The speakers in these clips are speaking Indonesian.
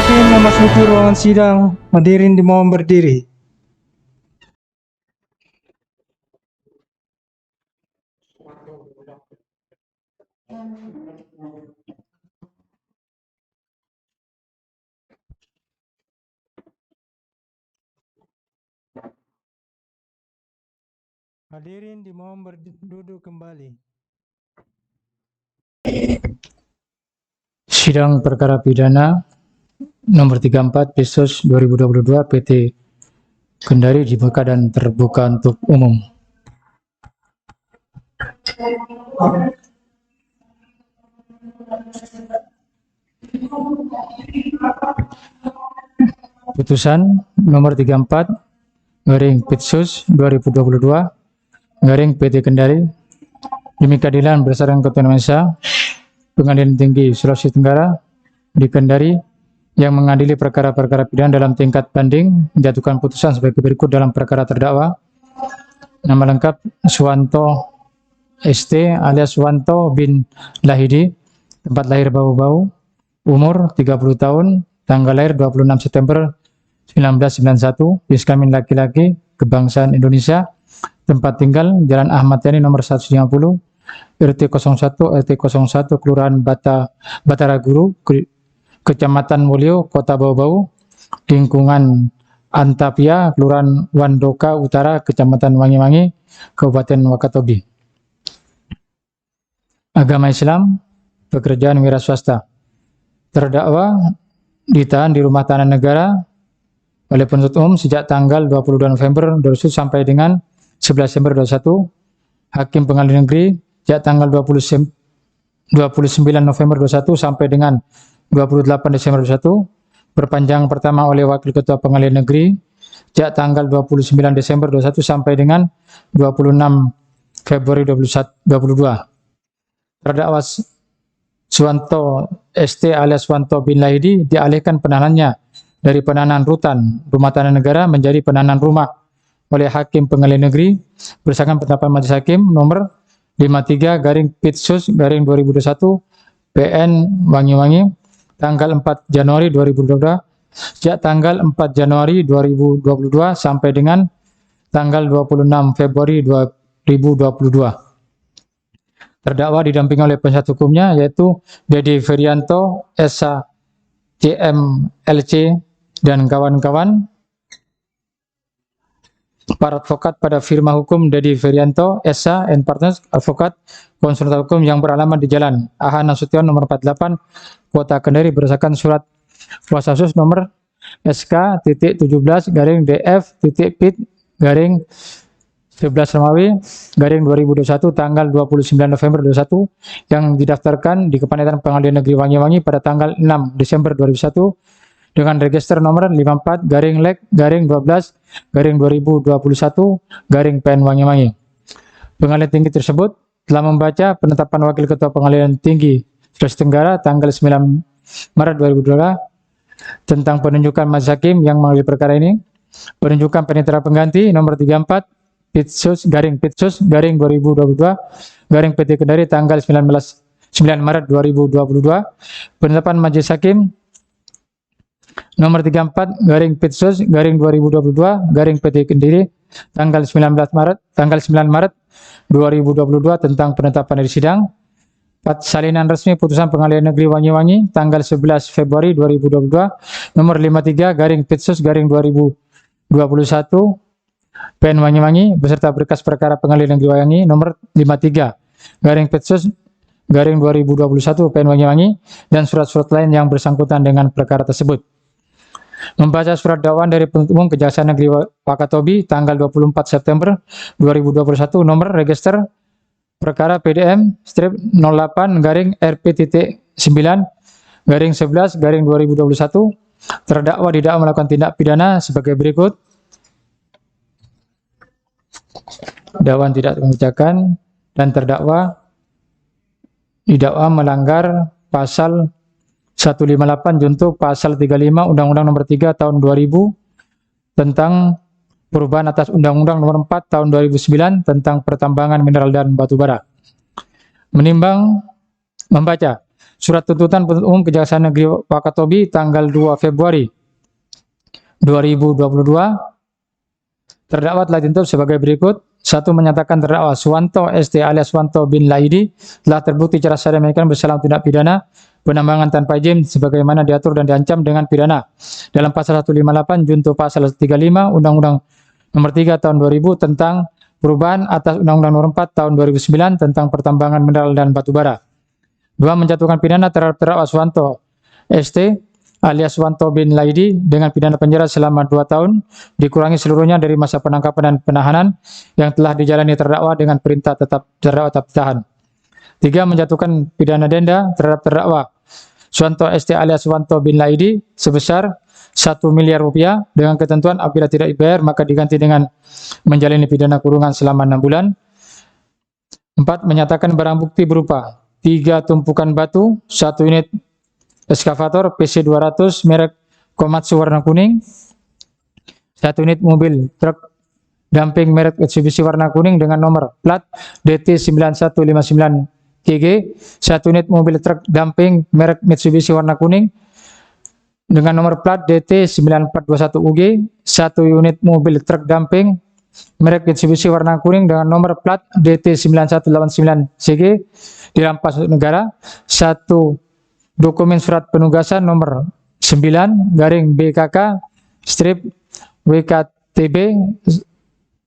hakim memasuki ruangan sidang. Hadirin dimohon berdiri. Hadirin dimohon berduduk kembali. Sidang perkara pidana nomor 34 Pisus 2022 PT Kendari dibuka dan terbuka untuk umum. Putusan nomor 34 garing Pitsus 2022 garing PT Kendari demi keadilan berdasarkan Ketentuan Indonesia Pengadilan Tinggi Sulawesi Tenggara di Kendari yang mengadili perkara-perkara pidana dalam tingkat banding menjatuhkan putusan sebagai berikut dalam perkara terdakwa. Nama lengkap Suwanto ST alias Suwanto bin Lahidi, tempat lahir Bau-Bau, umur 30 tahun, tanggal lahir 26 September 1991, jenis kelamin laki-laki, kebangsaan Indonesia, tempat tinggal Jalan Ahmad Yani nomor 150, RT 01, RT 01, Kelurahan Batara Guru, Kecamatan Mulyo, Kota Bau-Bau, lingkungan Antapia, Kelurahan Wandoka Utara, Kecamatan Wangi-Wangi, Kabupaten Wakatobi. Agama Islam, pekerjaan wira swasta. Terdakwa ditahan di rumah tahanan negara oleh penuntut umum sejak tanggal 22 November 2021 sampai dengan 11 Desember 2021. Hakim Pengadilan Negeri sejak tanggal 29 November 2021 sampai dengan 28 Desember 2021. Perpanjangan pertama oleh Wakil Ketua Pengadilan Negeri sejak tanggal 29 Desember 2021 sampai dengan 26 Februari 2022. Terdakwa Suwanto ST alias Suwanto bin Lahidi dialihkan penahanannya dari penahanan rutan rumah tahanan negara menjadi penahanan rumah oleh Hakim Pengadilan Negeri berdasarkan penetapan Majelis Hakim nomor 53 garing Pitsus garing 2021 PN Wangi-Wangi tanggal 4 Januari 2022 sejak tanggal 4 Januari 2022 sampai dengan tanggal 26 Februari 2022. Terdakwa didampingi oleh penasihat hukumnya yaitu Dedi Ferianto, SH, CMLC, dan kawan-kawan. Para advokat pada firma hukum Dedi Ferianto, SH and Partners, advokat konsultan hukum yang beralamat di Jalan AH Nasution nomor 48, Kota Kendari berdasarkan surat kuasa khusus nomor SK.17 garing DF.PIT garing 11 Romawi garing 2021 tanggal 29 November 2021 yang didaftarkan di Kepanitiaan Pengadilan Negeri Wangi-Wangi pada tanggal 6 Desember 2021 dengan register nomor 54 garing lek garing 12 garing 2021 garing PN Wangi-Wangi. Pengadilan Tinggi tersebut telah membaca penetapan Wakil Ketua Pengadilan Tinggi Sulawesi Tenggara tanggal 9 Maret 2022 tentang penunjukan majelis hakim yang mengadili perkara ini. Penunjukan panitera pengganti nomor 34 Pitsus garing 2022 garing PT Kendari tanggal 9 Maret 2022. Penetapan majelis hakim nomor 34 garing Pitsus garing 2022 garing PT Kendari tanggal 9 Maret 2022 tentang penetapan dari sidang. Salinan resmi putusan Pengadilan Negeri Wangi-Wangi tanggal 11 Februari 2022 nomor 53 garing Pitsus garing 2021 PN Wangi-Wangi beserta berkas perkara Pengadilan Negeri Wangi nomor 53 garing Pitsus garing 2021 PN Wangi-Wangi dan surat-surat lain yang bersangkutan dengan perkara tersebut. Membaca surat dakwaan dari penuntut umum Kejaksaan Negeri Wakatobi tanggal 24 September 2021 nomor register perkara PDM strip 08 garing RP.9 garing 11 garing 2021. Terdakwa didakwa melakukan tindak pidana sebagai berikut. Dakwaan tidak mengerjakan dan terdakwa didakwa melanggar pasal 158 junto pasal 35 Undang-Undang Nomor 3 Tahun 2000 tentang perubahan atas Undang-Undang Nomor 4 Tahun 2009 tentang pertambangan mineral dan batu bara. Menimbang membaca Surat tuntutan penuntut umum Kejaksaan Negeri Wakatobi tanggal 2 Februari 2022. Terdakwa telah dituntut sebagai berikut. 1. Menyatakan terdakwa Suwanto ST alias Suwanto bin Laidi telah terbukti secara sah dan meyakinkan bersalah tindak pidana penambangan tanpa izin sebagaimana diatur dan diancam dengan pidana dalam pasal 158 junto pasal 135 Undang-Undang Nomor 3 Tahun 2000 tentang perubahan atas Undang-Undang Nomor 4 Tahun 2009 tentang pertambangan mineral dan batu bara. 2. Menjatuhkan pidana terhadap terdakwa Suwanto ST alias Suwanto bin Laidi dengan pidana penjara selama 2 tahun dikurangi seluruhnya dari masa penangkapan dan penahanan yang telah dijalani terdakwa dengan perintah terdakwa tetap ditahan. 3. Menjatuhkan pidana denda terhadap terdakwa Suwanto ST alias Suwanto bin Laidi sebesar 1 miliar rupiah dengan ketentuan apabila tidak dibayar maka diganti dengan menjalani pidana kurungan selama 6 bulan. 4. Menyatakan barang bukti berupa 3 tumpukan batu, 1 unit eskavator PC 200 merek Komatsu warna kuning, 1 unit mobil truk dumping merek Mitsubishi warna kuning dengan nomor plat DT9159 KG, 1 unit mobil truk dumping merek Mitsubishi warna kuning dengan nomor plat DT9421 UG, 1 unit mobil truk dumping merek Mitsubishi warna kuning dengan nomor plat DT9189 CG dirampas untuk negara. 1 dokumen surat penugasan nomor 9 garing BKK strip WKTB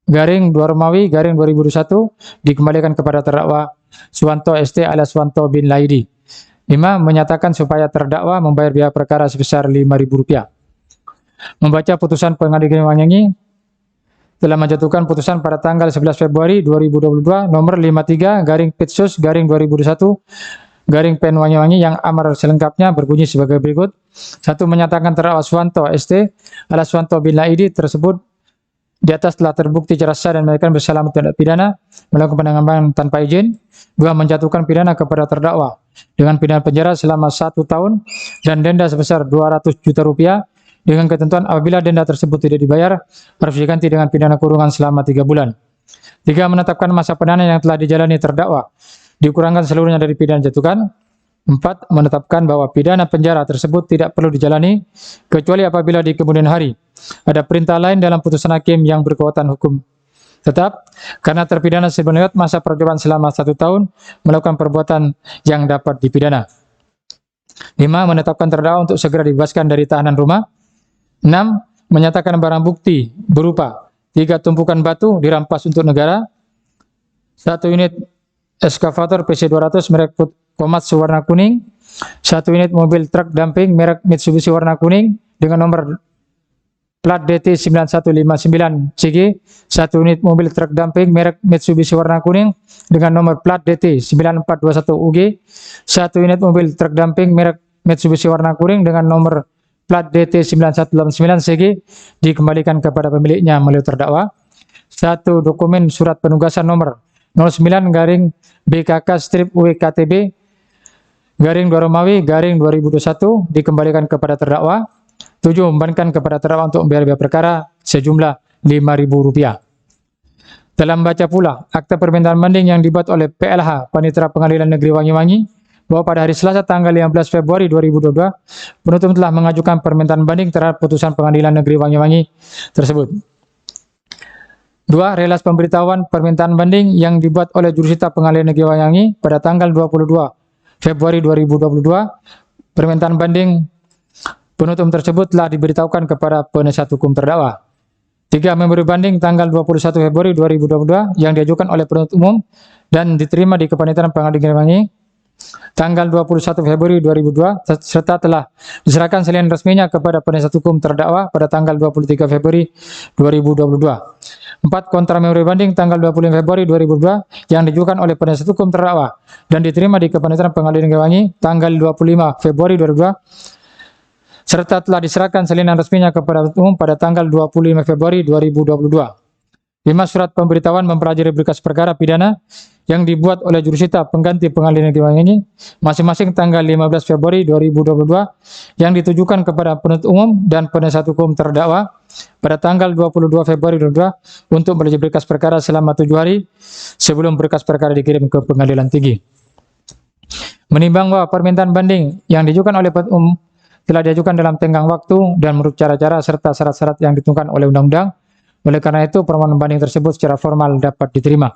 garing 2 Romawi garing 2021 dikembalikan kepada terdakwa Suwanto ST alias Suwanto bin Laidi. 5. Menyatakan supaya terdakwa membayar biaya perkara sebesar Rp5.000. Membaca putusan pengadilan Wangi telah menjatuhkan putusan pada tanggal 11 Februari 2022 nomor 53 garing Pitsus garing 2021 garing Pen Wangi yang amar selengkapnya berbunyi sebagai berikut. 1. Menyatakan terdakwa Suwanto ST alias Suwanto bin Laidi tersebut di atas telah terbukti secara sah dan meyakinkan bersalah tindak pidana melakukan penambangan tanpa izin. 2. Menjatuhkan pidana kepada terdakwa dengan pidana penjara selama 1 tahun dan denda sebesar Rp200 juta dengan ketentuan apabila denda tersebut tidak dibayar harus diganti dengan pidana kurungan selama 3 bulan. 3. Menetapkan masa penahanan yang telah dijalani terdakwa dikurangkan seluruhnya dari pidana jatuhkan. 4. Menetapkan bahwa pidana penjara tersebut tidak perlu dijalani kecuali apabila di kemudian hari ada perintah lain dalam putusan hakim yang berkekuatan hukum tetap karena terpidana sebelum lewat masa percobaan selama 1 tahun melakukan perbuatan yang dapat dipidana. 5. Menetapkan terdakwa untuk segera dibebaskan dari tahanan rumah. 6. Menyatakan barang bukti berupa 3 tumpukan batu dirampas untuk negara, 1 unit eskavator PC 200 merek Komatsu warna kuning, 1 unit mobil truk dumping merek Mitsubishi warna kuning dengan nomor plat DT9159 CG, 1 unit mobil truk dumping merek Mitsubishi warna kuning dengan nomor plat DT9421 UG, 1 unit mobil truk dumping merek Mitsubishi warna kuning dengan nomor plat DT9189 CG dikembalikan kepada pemiliknya melalui terdakwa. 1 dokumen surat penugasan nomor 09 garing BKK strip WKTB garing 2 Romawi garing 2021 dikembalikan kepada terdakwa. 7. Membebankan kepada terdakwa untuk membayar biaya perkara sejumlah Rp5.000. Telah membaca pula akta permintaan banding yang dibuat oleh PLH Panitera Pengadilan Negeri Wangi-Wangi bahwa pada hari Selasa tanggal 15 Februari 2022 penuntut telah mengajukan permintaan banding terhadap putusan Pengadilan Negeri Wangi-Wangi tersebut. 2. Relas pemberitahuan permintaan banding yang dibuat oleh jurusita Pengadilan Negeri Wangi-Wangi pada tanggal 22 Februari 2022. Permintaan banding penuntut tersebut telah diberitahukan kepada penasihat hukum terdakwa. 3. Memori banding tanggal 21 Februari 2022 yang diajukan oleh penuntut umum dan diterima di Kepanitiaan Pengadilan Negeri Wangi tanggal 21 Februari 2002 serta telah diserahkan salinan resminya kepada penasihat hukum terdakwa pada tanggal 23 Februari 2022. 4. Kontra memori banding tanggal 25 Februari 2002 yang diajukan oleh penasihat hukum terdakwa dan diterima di Kepanitiaan Pengadilan Negeri Wangi tanggal 25 Februari 2002 serta telah diserahkan salinan resminya kepada umum pada tanggal 25 Februari 2022. 5. Surat pemberitahuan mempelajari berkas perkara pidana yang dibuat oleh jurusita pengganti Pengadilan Negeri Wangi masing-masing tanggal 15 Februari 2022 yang ditujukan kepada penuntut umum dan penasihat hukum terdakwa pada tanggal 22 Februari 2022 untuk belajar berkas perkara selama 7 hari sebelum berkas perkara dikirim ke Pengadilan Tinggi. Menimbang bahwa permintaan banding yang diajukan oleh penuntut umum telah diajukan dalam tenggang waktu dan menurut cara-cara serta syarat-syarat yang ditentukan oleh undang-undang, oleh karena itu permohonan banding tersebut secara formal dapat diterima.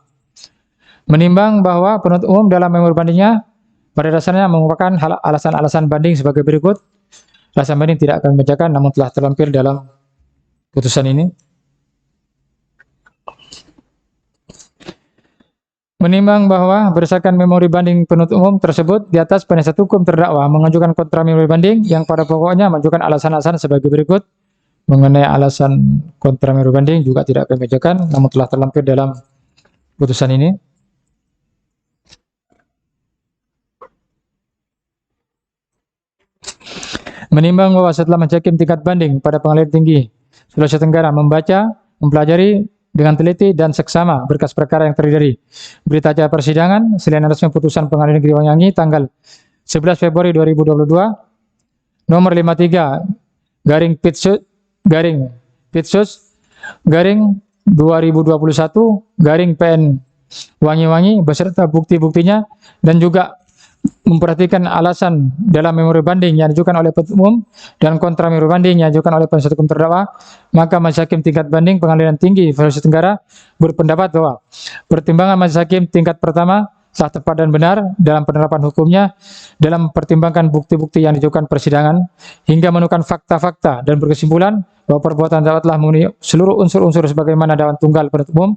Menimbang bahwa penuntut umum dalam memori bandingnya pada dasarnya mengungkapkan alasan-alasan banding sebagai berikut. Alasan banding tidak akan dibacakan namun telah terlampir dalam putusan ini. Menimbang bahwa berdasarkan memori banding penuntut umum tersebut di atas, penasihat hukum terdakwa mengajukan kontra memori banding yang pada pokoknya mengajukan alasan-alasan sebagai berikut. Mengenai alasan kontra memori banding juga tidak akan dibacakan namun telah terlampir dalam putusan ini. Menimbang bahwa setelah majelis hakim tingkat banding pada Pengadilan Tinggi Sulawesi Tenggara membaca, mempelajari dengan teliti dan seksama berkas perkara yang terdiri dari berita acara persidangan selain atasnya putusan Pengadilan Negeri Wangi tanggal 11 Februari 2022 nomor 53 garing Pitsus garing 2021 garing PN Wangi-Wangi beserta bukti-buktinya, dan juga memperhatikan alasan dalam memori banding yang diajukan oleh penuntut umum dan kontra memori banding yang diajukan oleh penasihat hukum terdakwa, maka majelis hakim tingkat banding Pengadilan Tinggi Sulawesi Tenggara berpendapat bahwa pertimbangan majelis hakim tingkat pertama sah, tepat dan benar dalam penerapan hukumnya dalam mempertimbangkan bukti-bukti yang diajukan persidangan hingga menemukan fakta-fakta dan berkesimpulan bahwa perbuatan terdakwa telah memenuhi seluruh unsur-unsur sebagaimana dakwaan tunggal penuntut umum,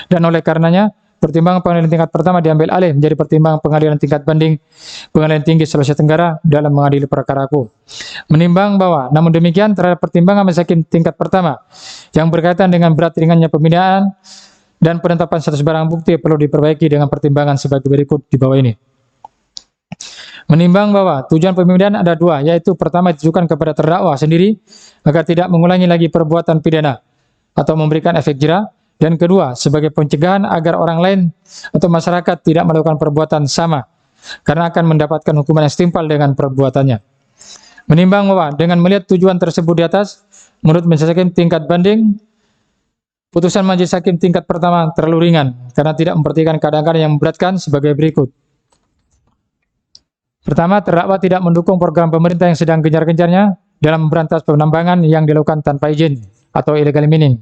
dan oleh karenanya pertimbangan pengadilan tingkat pertama diambil alih menjadi pertimbangan pengadilan tingkat banding Pengadilan Tinggi Sulawesi Tenggara dalam mengadili perkara aku. Menimbang bahwa namun demikian terhadap pertimbangan majelis hakim tingkat pertama yang berkaitan dengan berat ringannya pembinaan dan penetapan status barang bukti perlu diperbaiki dengan pertimbangan sebagai berikut di bawah ini. Menimbang bahwa tujuan pembinaan ada dua, yaitu pertama ditujukan kepada terdakwa sendiri agar tidak mengulangi lagi perbuatan pidana atau memberikan efek jera, dan kedua sebagai pencegahan agar orang lain atau masyarakat tidak melakukan perbuatan sama karena akan mendapatkan hukuman yang setimpal dengan perbuatannya. Menimbang bahwa dengan melihat tujuan tersebut di atas, menurut majelis hakim tingkat banding, putusan majelis hakim tingkat pertama terlalu ringan karena tidak memperhatikan keadaan yang memberatkan sebagai berikut. Pertama, terdakwa tidak mendukung program pemerintah yang sedang gencar-gencarnya dalam memberantas penambangan yang dilakukan tanpa izin atau illegal mining.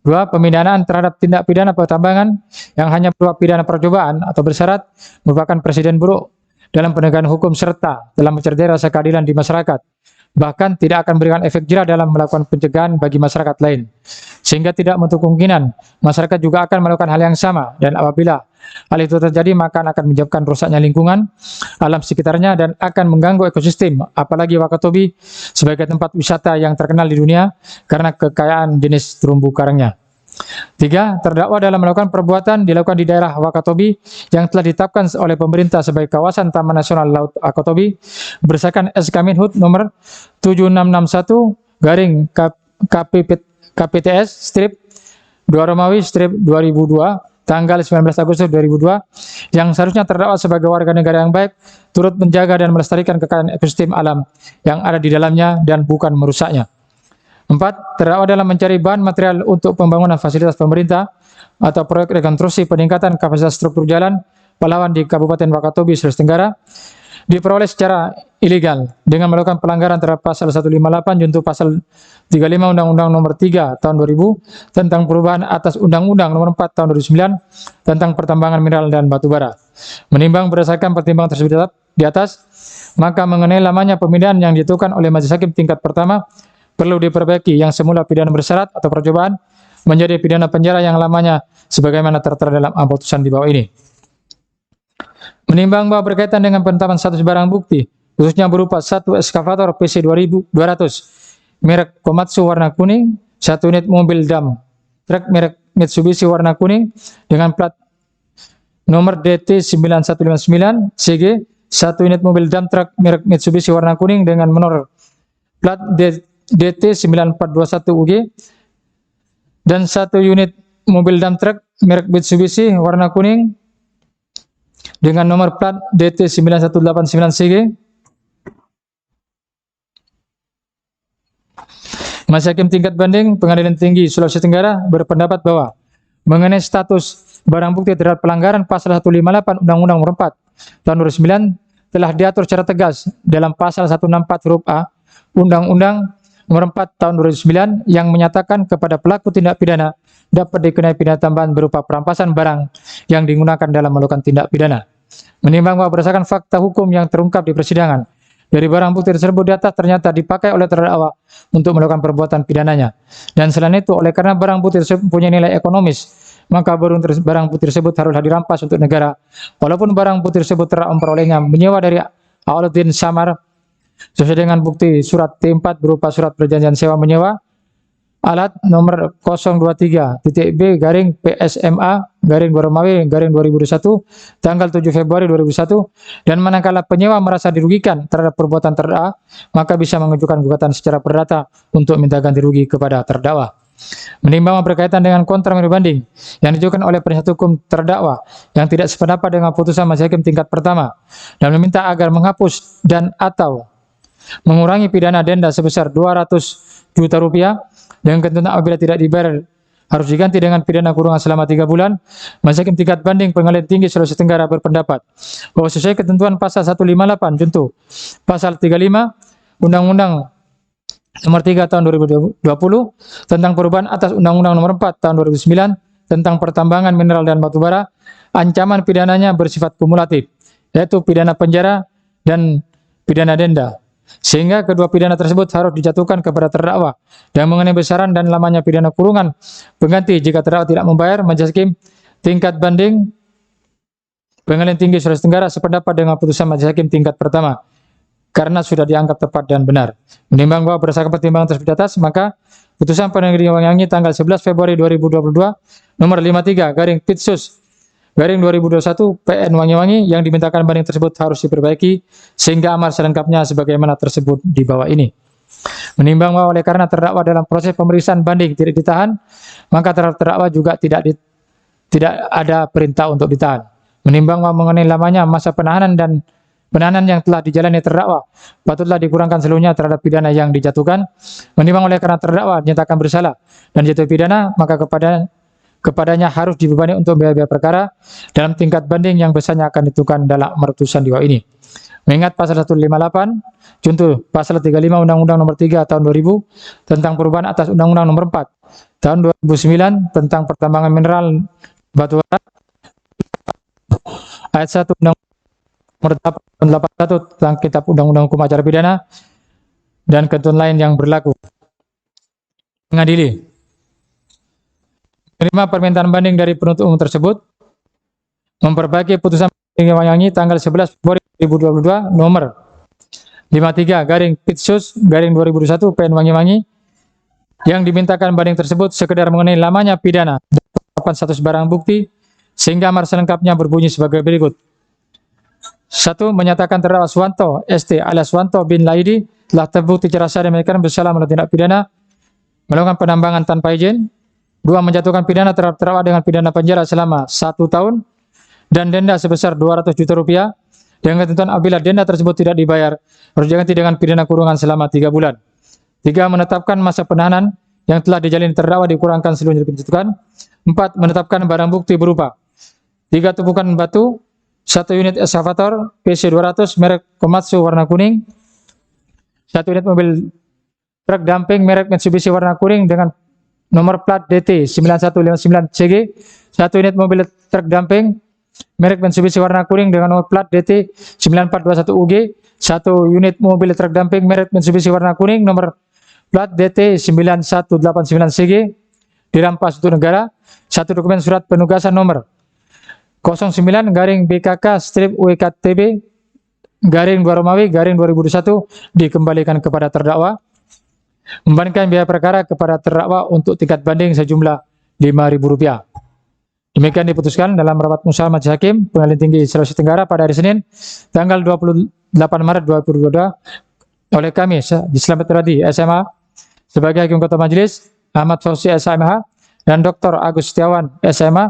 Dua, pemidanaan terhadap tindak pidana pertambangan yang hanya berupa pidana percobaan atau bersyarat merupakan presiden buruk dalam penegakan hukum serta dalam mencerdai rasa keadilan di masyarakat. Bahkan tidak akan memberikan efek jera dalam melakukan pencegahan bagi masyarakat lain. Sehingga tidak menutup kemungkinan masyarakat juga akan melakukan hal yang sama, dan apabila hal itu terjadi maka akan menyebabkan rusaknya lingkungan alam sekitarnya dan akan mengganggu ekosistem, apalagi Wakatobi sebagai tempat wisata yang terkenal di dunia karena kekayaan jenis terumbu karangnya. Tiga, terdakwa dalam melakukan perbuatan dilakukan di daerah Wakatobi yang telah ditetapkan oleh pemerintah sebagai kawasan Taman Nasional Laut Wakatobi berdasarkan SK Menhub nomor 7661 garing KPTS strip 2 Romawi strip 2002 tanggal 19 Agustus 2002, yang seharusnya terdakwa sebagai warga negara yang baik turut menjaga dan melestarikan kekayaan ekosistem alam yang ada di dalamnya dan bukan merusaknya. 4. Terdakwa dalam mencari bahan material untuk pembangunan fasilitas pemerintah atau proyek rekonstruksi peningkatan kapasitas struktur jalan Pahlawan di Kabupaten Wakatobi, Sulawesi Tenggara diperoleh secara ilegal dengan melakukan pelanggaran terhadap pasal 158 junto pasal 35 Undang-Undang Nomor 3 Tahun 2000 tentang perubahan atas Undang-Undang Nomor 4 Tahun 2009 tentang pertambangan mineral dan batu bara. Menimbang berdasarkan pertimbangan tersebut di atas, maka mengenai lamanya pemindahan yang ditentukan oleh majelis hakim tingkat pertama perlu diperbaiki, yang semula pidana bersyarat atau percobaan menjadi pidana penjara yang lamanya sebagaimana tertera dalam putusan di bawah ini. Menimbang bahwa berkaitan dengan penetapan status barang bukti, khususnya berupa satu eskavator PC 200 merek Komatsu warna kuning, satu unit mobil dump truk merek Mitsubishi warna kuning dengan plat nomor DT9159 CG, satu unit mobil dump truk merek Mitsubishi warna kuning dengan nomor plat DT9421 UG, dan satu unit mobil dump truk merek Mitsubishi warna kuning dengan nomor plat DT9189 CG. Majelis Hakim tingkat banding Pengadilan Tinggi Sulawesi Tenggara berpendapat bahwa mengenai status barang bukti terhadap pelanggaran pasal 158 Undang-Undang Nomor 4 Tahun 2009 telah diatur secara tegas dalam pasal 164 huruf A Undang-Undang Nomor 4 Tahun 2009 yang menyatakan kepada pelaku tindak pidana dapat dikenai pidana tambahan berupa perampasan barang yang digunakan dalam melakukan tindak pidana. Menimbang bahwa berdasarkan fakta hukum yang terungkap di persidangan, dari barang bukti tersebut di atas ternyata dipakai oleh terdakwa untuk melakukan perbuatan pidananya. Dan selain itu, oleh karena barang bukti tersebut mempunyai nilai ekonomis, maka barang bukti tersebut haruslah dirampas untuk negara. Walaupun barang bukti tersebut terdakwa memperolehnya menyewa dari Awaludin Samar sesuai dengan bukti surat T4 berupa surat perjanjian sewa menyewa alat nomor 023-PSMA-Romawi-2021 tanggal 7 Februari 2001 dan manakala penyewa merasa dirugikan terhadap perbuatan terdakwa, maka bisa mengajukan gugatan secara perdata untuk minta ganti rugi kepada terdakwa. Menimbang berkaitan dengan kontra banding yang diajukan oleh penasihat hukum terdakwa yang tidak sependapat dengan putusan majelis hakim tingkat pertama dan meminta agar menghapus dan atau mengurangi pidana denda sebesar 200 juta rupiah dengan ketentuan apabila tidak dibayar harus diganti dengan pidana kurungan selama 3 bulan. Majelis hakim tingkat banding Pengadilan Tinggi Sulawesi Tenggara berpendapat bahwa sesuai ketentuan pasal 158 junto pasal 35 Undang-Undang Nomor 3 Tahun 2020 tentang perubahan atas Undang-Undang Nomor 4 Tahun 2009 tentang pertambangan mineral dan batubara, ancaman pidananya bersifat kumulatif, yaitu pidana penjara dan pidana denda. Sehingga kedua pidana tersebut harus dijatuhkan kepada terdakwa. Dan mengenai besaran dan lamanya pidana kurungan pengganti jika terdakwa tidak membayar, majelis hakim tingkat banding Pengadilan Tinggi Sulawesi Tenggara sependapat dengan putusan majelis hakim tingkat pertama karena sudah dianggap tepat dan benar. Menimbang bahwa berdasarkan pertimbangan tersebut atas, maka putusan Pengadilan Negeri Wangi tanggal 11 Februari 2022 nomor 53 garing Pitsus garing 2021 PN Wangi-Wangi yang dimintakan banding tersebut harus diperbaiki sehingga amar selengkapnya sebagaimana tersebut di bawah ini. Menimbang bahwa oleh karena terdakwa dalam proses pemeriksaan banding tidak ditahan, maka terdakwa juga tidak ada perintah untuk ditahan. Menimbang bahwa mengenai lamanya masa penahanan dan penahanan yang telah dijalani terdakwa patutlah dikurangkan seluruhnya terhadap pidana yang dijatuhkan. Menimbang oleh karena terdakwa dinyatakan bersalah dan jatuh pidana, maka kepadanya harus dibebani untuk biaya perkara dalam tingkat banding yang besarnya akan ditentukan dalam putusan di bawah ini. Mengingat pasal 158 junto pasal 35 Undang-Undang Nomor 3 Tahun 2000 tentang perubahan atas Undang-Undang Nomor 4 Tahun 2009 tentang pertambangan mineral batubara, ayat 1 Undang Nomor 81 tentang Kitab Undang-Undang Hukum Acara Pidana dan ketentuan lain yang berlaku. Mengadili menerima permintaan banding dari penuntut umum tersebut, memperbaiki putusan Wangi tanggal 11 Februari 2022 nomor 53 garing Pitsus garing 2021 PN Wangi-Wangi yang dimintakan banding tersebut sekedar mengenai lamanya pidana dan status barang bukti sehingga amar selengkapnya berbunyi sebagai berikut. 1. Menyatakan terdakwa Suwanto ST alias Suwanto bin Laidi telah terbukti secara sah dan menyatakan bersalah melakukan tindak pidana melakukan penambangan tanpa izin. 2. Menjatuhkan pidana terhadap terdakwa dengan pidana penjara selama 1 tahun dan denda sebesar 200 juta rupiah dengan ketentuan apabila denda tersebut tidak dibayar harus diganti dengan pidana kurungan selama 3 bulan. 3. Menetapkan masa penahanan yang telah dijalani terdakwa dikurangkan seluruhnya ditentukan. 4. Menetapkan barang bukti berupa 3 tumpukan batu, 1 unit eskavator PC 200 merek Komatsu warna kuning, 1 unit mobil truk dumping merek Mitsubishi warna kuning dengan nomor plat DT 9159CG, 1 unit mobil truk dumping merek Mitsubishi warna kuning dengan nomor plat DT 9421UG, 1 unit mobil truk dumping merek Mitsubishi warna kuning nomor plat DT 9189CG dirampas untuk negara. 1 dokumen surat penugasan nomor 09 garing BKK strip WKTB garing 2 Romawi garing 2021 dikembalikan kepada terdakwa. Membebankan biaya perkara kepada terdakwa untuk tingkat banding sejumlah Rp5.000. Demikian diputuskan dalam rapat musyawarah majelis hakim Pengadilan Tinggi Sulawesi Tenggara pada hari Senin tanggal 28 Maret 2022 oleh kami Slamet Radi SMA sebagai hakim ketua majelis, Ahmad Fauzi SMH dan Dr. Agus Setiawan SMA,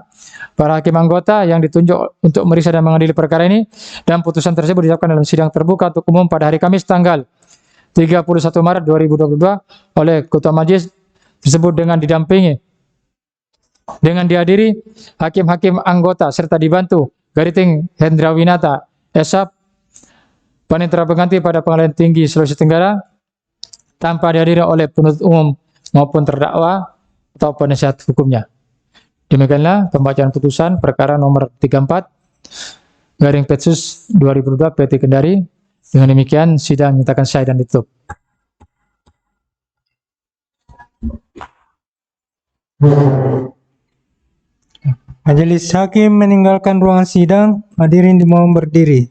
para hakim anggota yang ditunjuk untuk meriksa dan mengadili perkara ini, dan putusan tersebut diucapkan dalam sidang terbuka untuk umum pada hari Kamis tanggal 31 Maret 2022 oleh ketua majelis tersebut dengan dihadiri hakim-hakim anggota serta dibantu Gariting Hendrawinata Esap Panitera pengganti pada Pengadilan Tinggi Sulawesi Tenggara tanpa dihadiri oleh penuntut umum maupun terdakwa atau penasihat hukumnya. Demikianlah pembacaan putusan perkara nomor 34 garing Petsus 2002 PT Kendari. Dengan demikian sidang nyatakan sah dan ditutup. Majelis Hakim meninggalkan ruangan sidang. Hadirin dimohon berdiri.